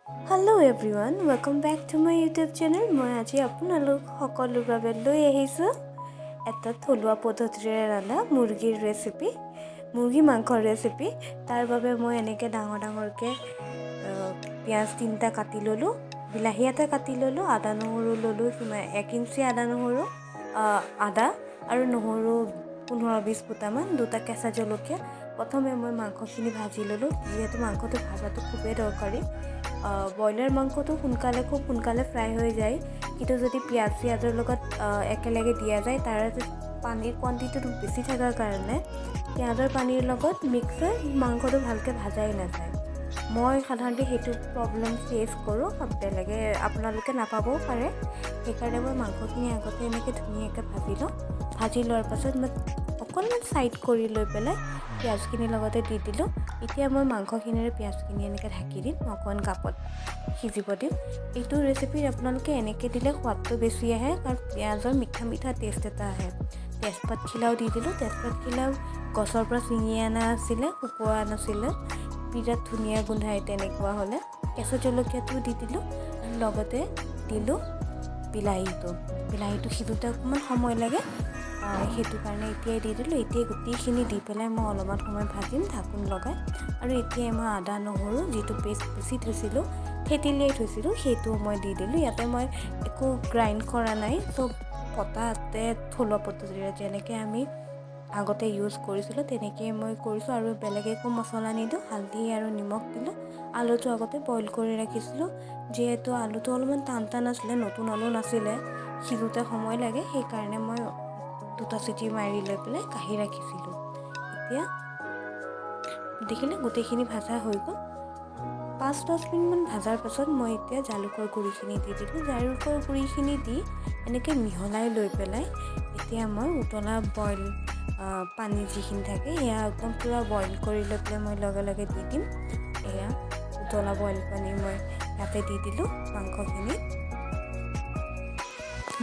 Hello everyone, welcome back to my YouTube channel. মই আজি আপোনালোক সকলোৰ বাবে লৈ আহিছোঁ এটা থলুৱা পদ্ধতিৰে ৰান্ধা মুৰ্গীৰ ৰেচিপি, মুৰ্গী মাংসৰ ৰেচিপি। তাৰ বাবে মই এনেকৈ ডাঙৰকৈ পিঁয়াজ 3টা কাটি ল'লোঁ, বিলাহী এটা কাটি ল'লোঁ, আদা নহৰু ল'লোঁ, 1 ইঞ্চি আদা নহৰু, আদা আৰু নহৰু 15-20 ফুটামান, 2টা কেঁচা জলকীয়া। প্ৰথমে মই মাংসখিনি ভাজি ল'লোঁ, যিহেতু মাংসটো ভাজাটো খুবেই দৰকাৰী। ব্ৰইলাৰ মাংসটো খুব সোনকালে ফ্ৰাই হৈ যায়, কিন্তু যদি পিঁয়াজৰ লগত একেলগে দিয়া যায় তাৰ পানীৰ কোৱান্টিটিটো বেছি থকাৰ কাৰণে পিঁয়াজৰ পানীৰ লগত মিক্স হৈ মাংসটো ভালকৈ ভাজাই নাযায়। মই সাধাৰণতে সেইটো প্ৰব্লেম ফেচ কৰোঁ, বেলেগে আপোনালোকে নাপাবও পাৰে। সেইকাৰণে মই মাংসখিনি আগতে এনেকৈ ধুনীয়াকৈ ভাজি লওঁ। ভাজি লোৱাৰ পাছত মই অকণমান ছাইড কৰি লৈ পেলাই পিঁয়াজখিনিৰ লগতে দি দিলোঁ। এতিয়া মই মাংসখিনিৰে পিঁয়াজখিনি এনেকৈ ঢাকি দিম, অকণমান কাপত সিজিব দিম। এইটো ৰেচিপিত আপোনালোকে এনেকৈ দিলে সোৱাদটো বেছি আহে, কাৰণ পিঁয়াজৰ মিঠা টেষ্ট এটা আহে। তেজপাত খিলাও দি দিলোঁ। তেজপাত খিলাও গছৰ পৰা ছিঙি অনা আছিলে, শুকোৱা নাছিলে, বিৰাট ধুনীয়া গোন্ধাই তেনেকুৱা হ'লে। কেঁচা জলকীয়াটো দি দিলোঁ, লগতে দিলোঁ বিলাহীটো সিজোতে অকণমান সময় লাগে, সেইটো কাৰণে এতিয়াই দি দিলোঁ। এতিয়াই গোটেইখিনি দি পেলাই মই অলপমান সময় ভাজিম ঢাকোন লগাই। আৰু এতিয়াই মই আদা নহৰু যিটো পেষ্ট পিচি থৈছিলোঁ, থেতিলিয়াই থৈছিলোঁ, সেইটো মই দি দিলোঁ। ইয়াতে মই একো গ্ৰাইণ্ড কৰা নাই, চব পটাতে থলুৱা পদ্ধতিৰে যেনেকৈ আমি আগতে ইউজ কৰিছিলোঁ তেনেকৈয়ে মই কৰিছোঁ, আৰু বেলেগ একো মছলা নিদিওঁ। হালধি আৰু নিমখ দিলোঁ। আলুটো আগতে বইল কৰি ৰাখিছিলোঁ, যিহেতু আলুটো অলপমান টান আছিলে, নতুন আলু নাছিলে, সিজোতে সময় লাগে, সেইকাৰণে মই 2টা চিটি মাৰি লৈ পেলাই কাঢ়ি ৰাখিছিলোঁ। এতিয়া দেখিলে গোটেইখিনি ভাজা হৈ গ'ল। 5-10 মিনিটমান ভাজাৰ পাছত মই এতিয়া জালুকৰ গুড়িখিনি দি দিলোঁ। জালুকৰ গুড়িখিনি দি এনেকৈ মিহলাই লৈ পেলাই এতিয়া মই উতলা বইল পানী যিখিনি থাকে সেয়া একদম পূৰা বইল কৰি লৈ পেলাই মই লগে দি দিম। এয়া উতলা বইল পানী মই ইয়াতে দি দিলোঁ মাংসখিনি।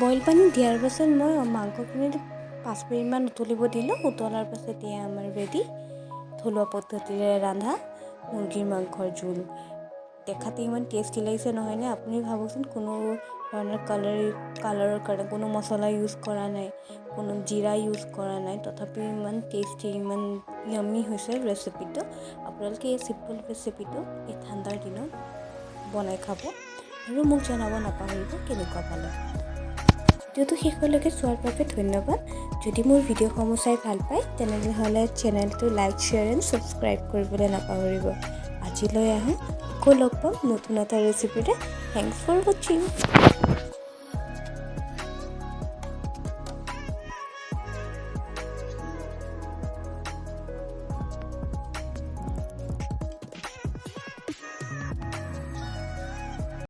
বইল পানী দিয়াৰ পাছত মই মাংসখিনি 5 মিনিটমান উতলিব দিলোঁ। উতলাৰ পাছত এয়া আমাৰ ৰেডি থলুৱা পদ্ধতিৰে ৰন্ধা মুৰ্গীৰ মাংসৰ জোল। দেখাতে ইমান টেষ্টি লাগিছে নহয়নে? আপুনি ভাবকচোন, কোনো ধৰণৰ কালাৰৰ কাৰণে কোনো মছলা ইউজ কৰা নাই, কোনো জিৰা ইউজ কৰা নাই, তথাপিও ইমান টেষ্টি, ইমান য়ামি হৈছে ৰেচিপিটো। আপোনালোকে এই চিম্পল ৰেচিপিটো এই ঠাণ্ডাৰ দিনত বনাই খাব আৰু মোক জনাব নাপাহৰিব কেনেকুৱা পালে। ভিডিঅ'টো শেষলৈকে চোৱাৰ বাবে ধন্যবাদ। যদি মোৰ ভিডিঅ'সমূহ চাই ভাল পায় তেনেহ'লে চেনেলটো লাইক, শ্বেয়াৰ এণ্ড ছাবস্ক্ৰাইব কৰিবলৈ নাপাহৰিব। আজিলৈ আহোঁ, আকৌ লগ পাম নতুন এটা ৰেচিপিৰে। থেংকছ ফৰ ৱাচিং।